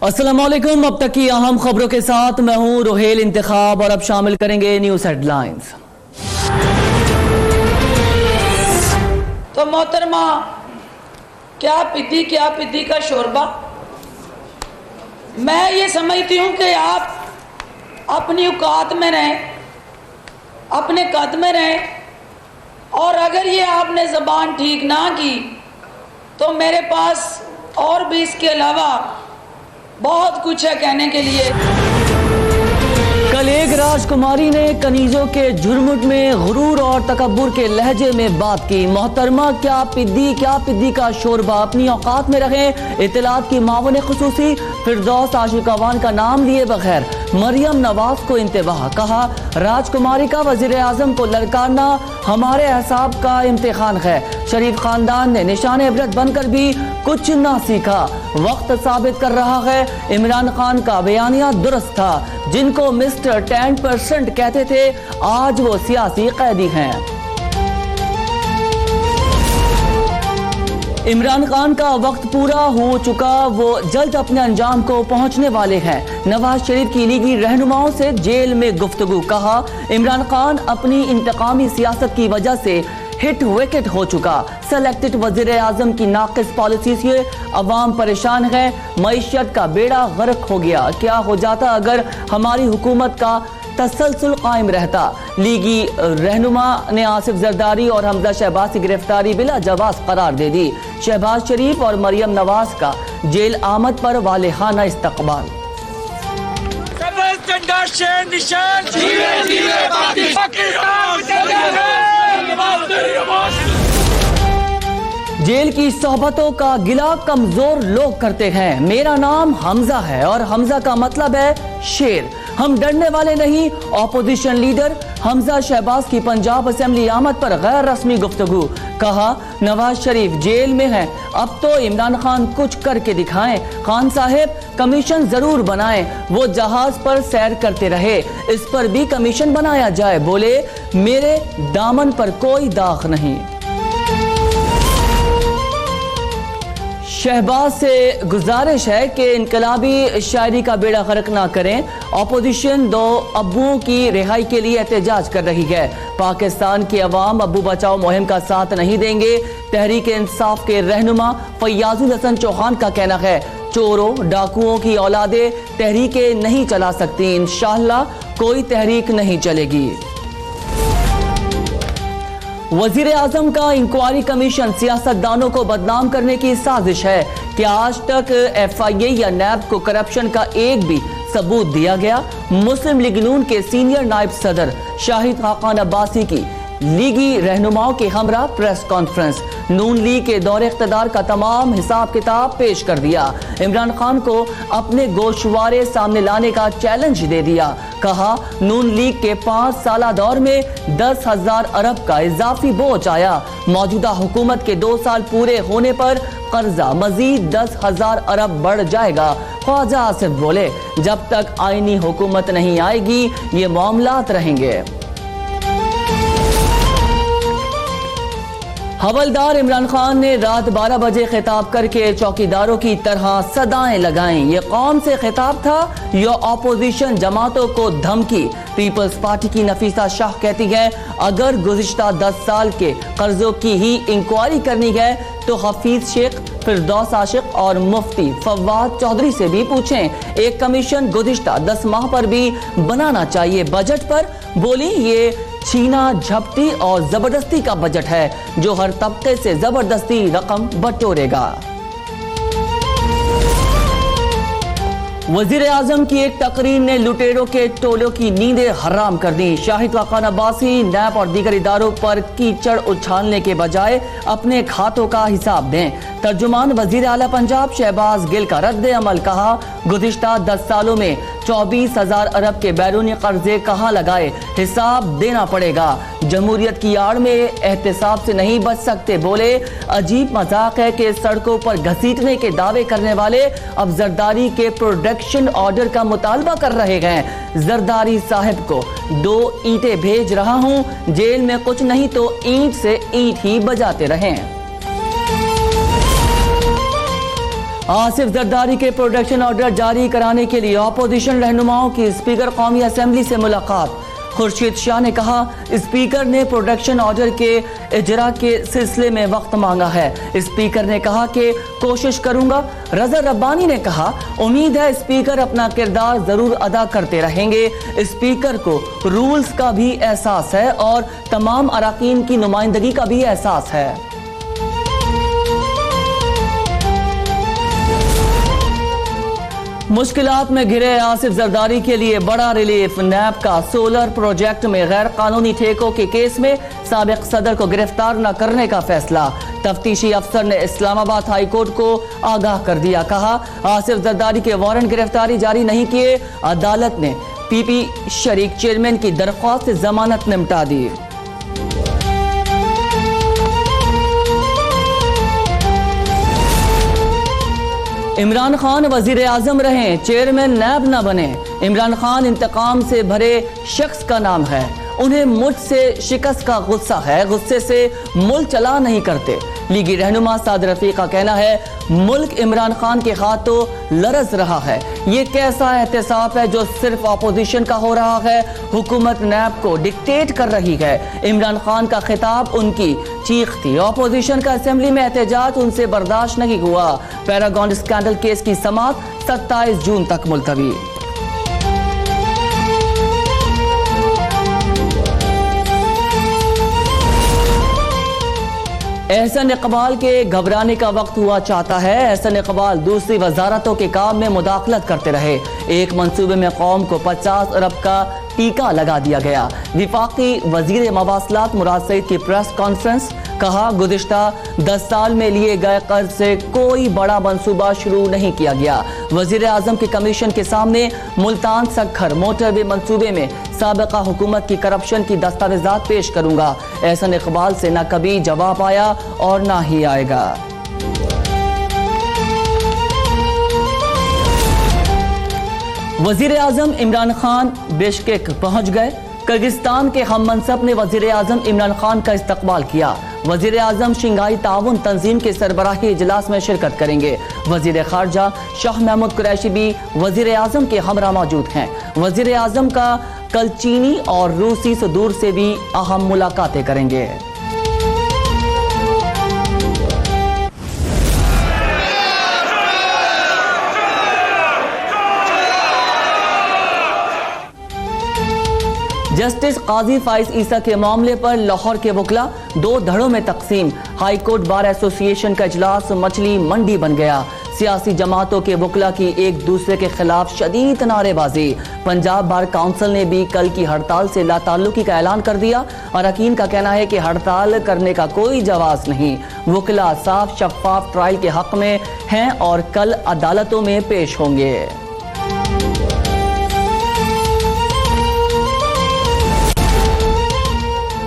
अस्सलामुअलैकुम। अब तक की अहम खबरों के साथ मैं हूं रोहेल इंतखाब और अब शामिल करेंगे न्यूज हेडलाइंस। तो मोहतरमा, क्या पिद्दी का शोरबा। मैं ये समझती हूँ कि आप अपनी औकात में रहें, अपने कद में रहें, और अगर ये आपने ज़बान ठीक ना की तो मेरे पास और भी इसके अलावा बहुत कुछ है कहने के लिए। कल एक राजकुमारी ने कनीजों के झुरमुट में गुरूर और तकब्बुर के लहजे में बात की। मोहतरमा, क्या पिद्दी का शोरबा, अपनी औकात में रहें। इत्तलात की मावन खुसूसी फिरदौस आशिकावान का नाम लिए बगैर मरियम नवाज को इंतबाह। कहा, राजकुमारी का वजीर आजम को ललकारना हमारे एहसाब का इम्तिहान है। शरीफ खानदान ने निशान इबरत बनकर भी कुछ ना सीखा। वक्त साबित कर रहा है इमरान खान का बयानिया दुरुस्त था। जिनको मिस्टर 10% कहते थे, आज वो सियासी कैदी हैं। इमरान खान का वक्त पूरा हो चुका, वो जल्द अपने अंजाम को पहुंचने वाले हैं। नवाज शरीफ की लीगी रहनुमाओं से जेल में गुफ्तगू। कहा, इमरान खान अपनी इंतकामी सियासत की वजह से हिट विकेट हो चुका। सेलेक्टेड वजीर आजम की नाकिस पॉलिसी से अवाम परेशान है। मईशत का बेड़ा गर्क हो गया। क्या हो जाता अगर हमारी हुकूमत का तसलसल कायम रहता। लीगी रहनुमा ने आसिफ जरदारी और हमजा शहबाज की गिरफ्तारी बिला जवाज करार दे दी। शहबाज शरीफ और मरियम नवाज का जेल आमद पर वालेहाना इस्तकबाल। जेल की सोहबतों का गिला कमजोर लोग करते हैं। मेरा नाम हमजा है और हमजा का मतलब है शेर। हम डरने वाले नहीं। ऑपोजिशन लीडर हमजा शहबाज की पंजाब असेंबली आमद पर गैर रस्मी गुफ्तगू। कहा, नवाज शरीफ जेल में है, अब तो इमरान खान कुछ करके दिखाएं। खान साहब, कमीशन जरूर बनाएं। वो जहाज पर सैर करते रहे, इस पर भी कमीशन बनाया जाए। बोले, मेरे दामन पर कोई दाग नहीं। शहबाज से गुजारिश है कि इनकलाबी शायरी का बेड़ा गर्क ना करें। ऑपोजिशन दो अब्बुओं की रिहाई के लिए एहतजाज कर रही है। पाकिस्तान की अवाम अब्बू बचाओ मुहिम का साथ नहीं देंगे। तहरीक इंसाफ के रहनुमा फैयाजुल हसन चौहान का कहना है, चोरों डाकुओं की औलादे तहरीकें नहीं चला सकती। इंशाअल्लाह कोई तहरीक नहीं चलेगी। वजीर आजम का इंक्वायरी कमीशन सियासतदानों को बदनाम करने की साजिश है। क्या आज तक FIA या नैब को करप्शन का एक भी सबूत दिया गया? मुस्लिम लीग नून के सीनियर नायब सदर शाहिद खाकान अब्बासी की लीगी रहनुमाओं के हमरा प्रेस कॉन्फ्रेंस। नून लीग के दौरे इख्तिदार का तमाम हिसाब किताब पेश कर दिया। इमरान खान को अपने गोशवारे सामने लाने का चैलेंज दे दिया। कहा, नून लीग के 5 साला दौर में 10,000 अरब का इजाफी बोझ आया। मौजूदा हुकूमत के 2 साल पूरे होने पर कर्जा मजीद 10,000 अरब बढ़ जाएगा। ख्वाजा आसिफ बोले, जब तक आईनी हुकूमत नहीं आएगी ये मामलात रहेंगे। हवलदार इमरान खान ने रात 12 बजे खिताब करके चौकीदारों की तरह सदाएं लगाईं। ये कौन से खिताब था या ऑपोजिशन जमातों को धमकी? पीपल्स पार्टी की नफीसा शाह कहती है, अगर गुज़िश्ता 10 साल के कर्जों की ही इंक्वायरी करनी है तो हफीज शेख, फिरदौस आशिक और मुफ्ती फवाद चौधरी से भी पूछें। एक कमीशन गुज़िश्ता 10 माह पर भी बनाना चाहिए। बजट पर बोली, ये छीना झपटी और जबरदस्ती का बजट है जो हर तबके से जबरदस्ती रकम बटोरेगा। वजीर आजम की एक तकरीर ने लुटेरों के टोलों की नींदें हराम कर दी। शाहिद खाकान अब्बासी नैब और दीगर इदारों पर कीचड़ उछालने के बजाय अपने खातों का हिसाब दें। तर्जुमान वजीर आला पंजाब शहबाज गिल का रद्द अमल। कहा, गुज़िश्ता 10 सालों में 24,000 अरब के बैरूनी कर्जे कहाँ लगाए, हिसाब देना पड़ेगा। जमहूरियत की आड़ में एहतसाब से नहीं बच सकते। बोले, अजीब मजाक है कि सड़कों पर घसीटने के दावे करने वाले अब जरदारी के प्रोटेक्शन ऑर्डर का मुतालबा कर रहे हैं। जरदारी साहब को 2 ईंटें भेज रहा हूं, जेल में कुछ नहीं तो ईंट से ईंट ही बजाते रहें। आसिफ जरदारी के प्रोटेक्शन ऑर्डर जारी कराने के लिए ऑपोजिशन रहनुमाओं की स्पीकर कौमी असेंबली से मुलाकात। खुर्शीद शाह ने कहा, स्पीकर ने प्रोटेक्शन ऑर्डर के इजरा के सिलसिले में वक्त मांगा है। स्पीकर ने कहा कि कोशिश करूंगा। रजा रब्बानी ने कहा, उम्मीद है स्पीकर अपना किरदार जरूर अदा करते रहेंगे। स्पीकर को रूल्स का भी एहसास है और तमाम अराकीन की नुमाइंदगी का भी एहसास है। मुश्किलात में घिरे आसिफ जरदारी के लिए बड़ा रिलीफ। नैब का सोलर प्रोजेक्ट में गैर कानूनी ठेकों के केस में साबिक सदर को गिरफ्तार न करने का फैसला। तफ्तीशी अफसर ने इस्लामाबाद हाई कोर्ट को आगाह कर दिया। कहा, आसिफ जरदारी के वारंट गिरफ्तारी जारी नहीं किए। अदालत ने पीपी शरीक चेयरमैन की दरख्वास्त से जमानत निपटा दी। इमरान खान वजीर आजम रहें, चेयरमैन नैब न बने। इमरान खान इंतकाम से भरे शख्स का नाम है। उन्हें मुझसे शिकस्त का गुस्सा है, गुस्से से मुल्क चला नहीं करते। लीगी रहनुमा साद रफीक का कहना है, मुल्क इमरान खान के हाथों लरज रहा है। ये कैसा एहतसाब है जो सिर्फ अपोजिशन का हो रहा है। हुकूमत नैब को डिक्टेट कर रही है। इमरान खान का खिताब उनकी चीख थी। अपोजिशन का असेंबली में एहतजाज उनसे बर्दाश्त नहीं हुआ। पैरागॉन स्कैंडल केस की समाअत 27 जून तक मुलतवी। एहसन इकबाल के घबराने का वक्त हुआ चाहता है। एहसन इकबाल दूसरी वजारतों के काम में मुदाखलत करते रहे। एक मंसूबे में कौम को 50 अरब का टीका लगा दिया गया। विफाकी वजीर मवासलात मुराद सईद की प्रेस कॉन्फ्रेंस। कहा, गुज़िश्ता 10 साल में लिए गए कर्ज से कोई बड़ा मंसूबा शुरू नहीं किया गया। वजीर आजम के कमीशन के सामने मुल्तान सक्खर मोटरवे मंसूबे में साबिका हुकूमत की करप्शन की दस्तावेजात पेश करूंगा। एहसन इकबाल से न कभी जवाब आया और ना ही आएगा। वजीर आजम इमरान खान बिश्केक पहुंच गए। किर्गिस्तान के हम मनसब ने वजीर आजम इमरान खान का इस्तकबाल किया। वजीर आजम शंघाई ताउन तंजीम के सरबराही इजलास में शिरकत करेंगे। वजीर खारजा शाह महमूद कुरैशी भी वजीर आजम के हमरा मौजूद हैं। वजीर आजम का कल चीनी और रूसी सदूर से भी अहम मुलाकातें करेंगे। जस्टिस काजी फाइज ईसा के मामले पर लाहौर के वकला 2 धड़ों में तकसीम। हाई कोर्ट बार एसोसिएशन का इजलास मछली मंडी बन गया। सियासी जमातों के वकला की एक दूसरे के खिलाफ शदीद नारेबाजी। पंजाब बार काउंसिल ने भी कल की हड़ताल से लाताल्लुकी का ऐलान कर दिया। अरकान का कहना है कि हड़ताल करने का कोई जवाज नहीं। वकला साफ शफाफ ट्रायल के हक में हैं और कल अदालतों में पेश होंगे।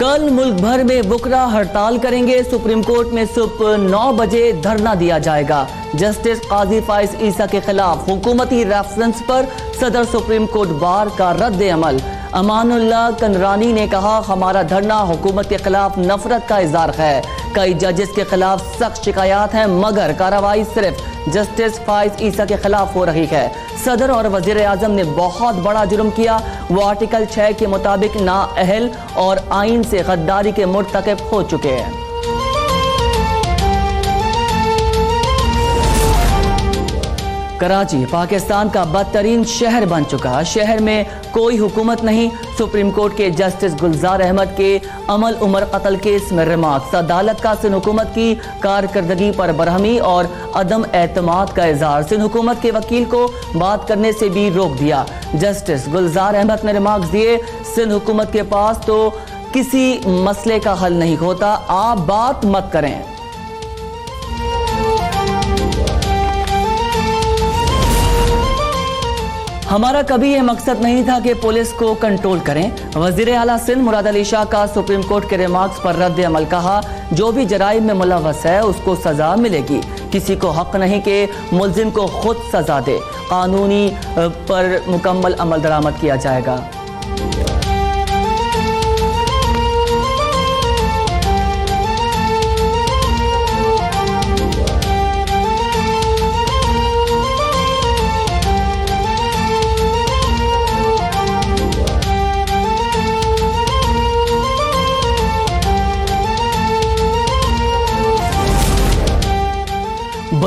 कल मुल्क भर में वकला हड़ताल करेंगे। सुप्रीम कोर्ट में सुबह 9 बजे धरना दिया जाएगा। जस्टिस काजी फाइज ईसा के खिलाफ हुकूमती रेफरेंस पर सदर सुप्रीम कोर्ट बार का रद्द अमल। अमानुल्लाह कंदरानी ने कहा, हमारा धरना हुकूमत के खिलाफ नफरत का इजहार है। कई जजेस के खिलाफ सख्त शिकायत है मगर कार्रवाई सिर्फ जस्टिस फाइज ईसा के खिलाफ हो रही है। सदर और वजीर आजम ने बहुत बड़ा जुर्म किया। वो आर्टिकल 6 के मुताबिक नाअहल और आइन से गद्दारी के मुर्तकब हो चुके हैं। कराची पाकिस्तान का बदतरीन शहर बन चुका। शहर में कोई हुकूमत नहीं। सुप्रीम कोर्ट के जस्टिस गुलजार अहमद के अमल उमर कत्ल केस में रिमार्क्स। अदालत का सिंध हुकूमत की कारकर्दगी पर बरहमी और अदम एतमाद का इजहार। सिंध हुकूमत के वकील को बात करने से भी रोक दिया। जस्टिस गुलजार अहमद ने रिमार्क्स दिए, सिंध हुकूमत के पास तो किसी मसले का हल नहीं होता, आप बात मत करें। हमारा कभी यह मकसद नहीं था कि पुलिस को कंट्रोल करें। वजीर आला सिंध मुराद अली शाह का सुप्रीम कोर्ट के रिमार्क्स पर रद्द अमल। कहा, जो भी जराइम में मुलव्वस है उसको सजा मिलेगी। किसी को हक नहीं कि मुल्जिम को खुद सजा दे। कानूनी पर मुकम्मल अमल दरामद किया जाएगा।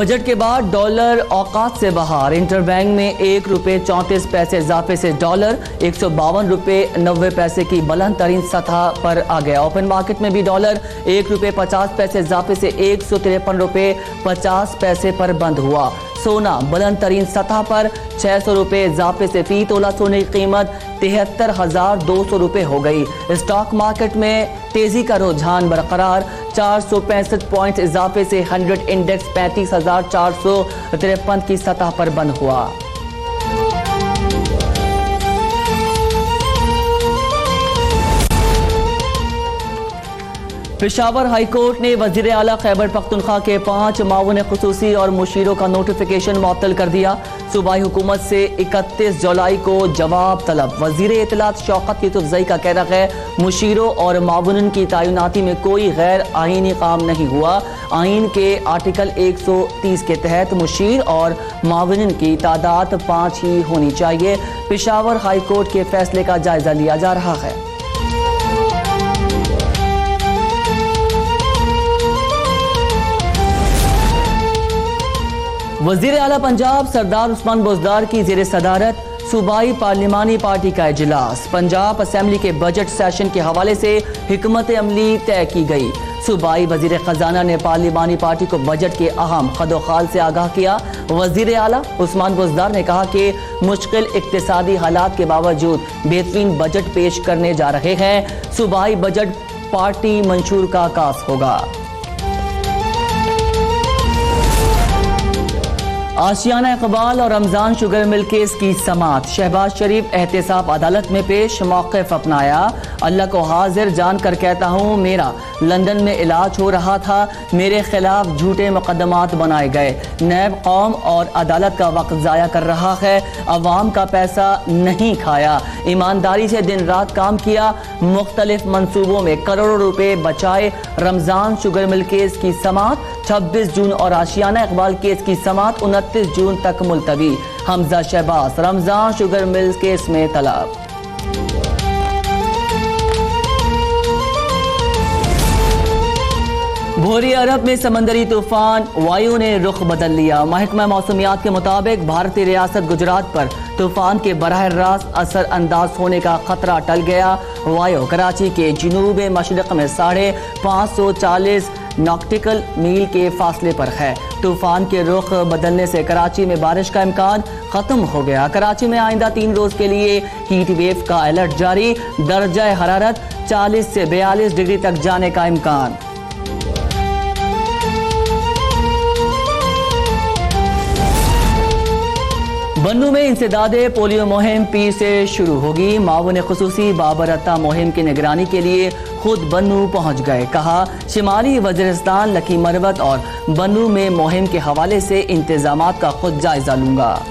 बजट के बाद डॉलर औकात से बाहर। इंटरबैंक में 1 रुपये 34 पैसे इजाफे से डॉलर 152 रुपये 90 पैसे की बुलंद तरीन सतह पर आ गया। ओपन मार्केट में भी डॉलर 1 रुपये 50 पैसे इजाफे से 153 रुपये 50 पैसे पर बंद हुआ। सोना बुलंद तरीन सतह पर 600 रुपये इजाफे से फी तोला सोने की कीमत 73,200 रुपये हो गई। स्टॉक मार्केट में तेजी का रुझान बरकरार। 465 पॉइंट इजाफे से 100 इंडेक्स 35,453 की सतह पर बंद हुआ। पेशावर हाई कोर्ट ने वजीर आला खैबर पख्तूनख्वा के 5 मावन खुसूसी और मुशीरों का नोटिफिकेशन मुअत्तल कर दिया। सूबाई हुकूमत से 31 जुलाई को जवाब तलब। वजीर इत्तलात शौकत यूसुफजई का कहना है मुशीरों और मावनन की तैनाती में कोई गैर आईनी काम नहीं हुआ। आइन के आर्टिकल 130 के तहत मुशीर और मावनन की तादाद 5 ही होनी चाहिए। पेशावर हाई कोर्ट के फैसले का जायजा लिया जा रहा है। वजीर आला पंजाब सरदार उस्मान बुज़दार की ज़ेर सदारत सूबाई पार्लिमानी पार्टी का इजलास। पंजाब असेंबली के बजट सेशन के हवाले से हिकमत अमली तय की गई। सूबाई वजीर खजाना ने पार्लिमानी पार्टी को बजट के अहम खदोखाल से आगाह किया। वजीर आला उस्मान बुज़दार ने कहा कि मुश्किल इक्तिसादी हालात के बावजूद बेहतरीन बजट पेश करने जा रहे हैं। सूबाई बजट पार्टी मंशूर का आगाज होगा। आशियाना इकबाल और रमजान शुगर मिल केस की समाअत। शहबाज शरीफ एहतसाब अदालत में पेश, मौक़िफ़ अपनाया। अल्लाह को हाजिर जानकर कहता हूँ मेरा लंदन में इलाज हो रहा था, मेरे खिलाफ झूठे मुकदमात बनाए गए। नैब कौम और अदालत का वक्त ज़ाया कर रहा है, अवाम का पैसा नहीं खाया, ईमानदारी से दिन रात काम किया, मुख्तलिफ मंसूबों में करोड़ों रुपए बचाए। रमजान शुगर मिल केस की समाअत 26 जून और आशियाना इकबाल केस की समाअत 29 जून तक मुलतवी। Hamza Shahbaz Ramzan sugar mill case में तलब। भोरी अरब में समंदरी तूफान वायु ने रुख बदल लिया। महकमा मौसमियात के मुताबिक भारतीय रियासत गुजरात पर तूफान के बराह रास्त असर अंदाज होने का खतरा टल गया। वायु कराची के जनूब मशरक में 540 नॉटिकल मील के फासले पर है। तूफान के रुख बदलने से कराची में बारिश का इम्कान खत्म हो गया। कराची में आइंदा 3 रोज के लिए हीट वेव का अलर्ट जारी। दर्जा हरारत 40 से 42 डिग्री तक जाने का इम्कान। बन्नू में इंसदादे पोलियो मुहिम पीर से शुरू होगी। मावन खुसूसी बाबर अत्ता मुहिम की निगरानी के लिए खुद बन्नू पहुंच गए। कहा शिमाली वज़ीरिस्तान, लकी मरवत और बन्नू में मुहिम के हवाले से इंतजामात का खुद जायजा लूंगा।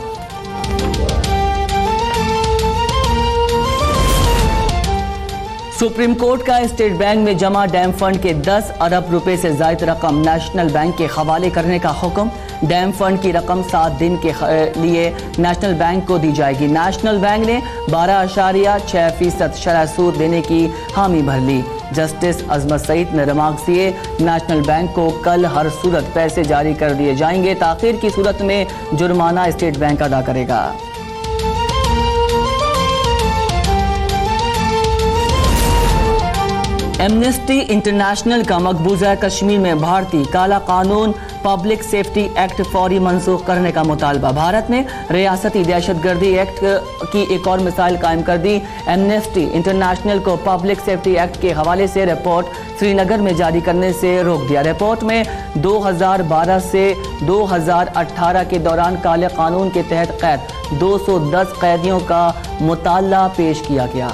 सुप्रीम कोर्ट का स्टेट बैंक में जमा डैम फंड के 10 अरब रुपए से ज्यादा रकम नेशनल बैंक के हवाले करने का हुक्म। डैम फंड की रकम 7 दिन के लिए नेशनल बैंक को दी जाएगी। नेशनल बैंक ने 12.6% शरह सूद देने की हामी भर ली। जस्टिस अजमत सईद ने रिमार्क दिए, नेशनल बैंक को कल हर सूरत पैसे जारी कर दिए जाएंगे। ताखीर की सूरत में जुर्माना स्टेट बैंक अदा करेगा। एमनेस्टी इंटरनेशनल का मकबूजा कश्मीर में भारतीय काला कानून पब्लिक सेफ्टी एक्ट फौरी मंसूख करने का मुतालबा। भारत ने रियासती दहशतगर्दी एक्ट की एक और मिसाइल कायम कर दी। एमनेस्टी इंटरनेशनल को पब्लिक सेफ्टी एक्ट के हवाले से रिपोर्ट श्रीनगर में जारी करने से रोक दिया। रिपोर्ट में 2012 से 2018 के दौरान काले कानून के तहत कैद 210 कैदियों का मुताला पेश किया गया।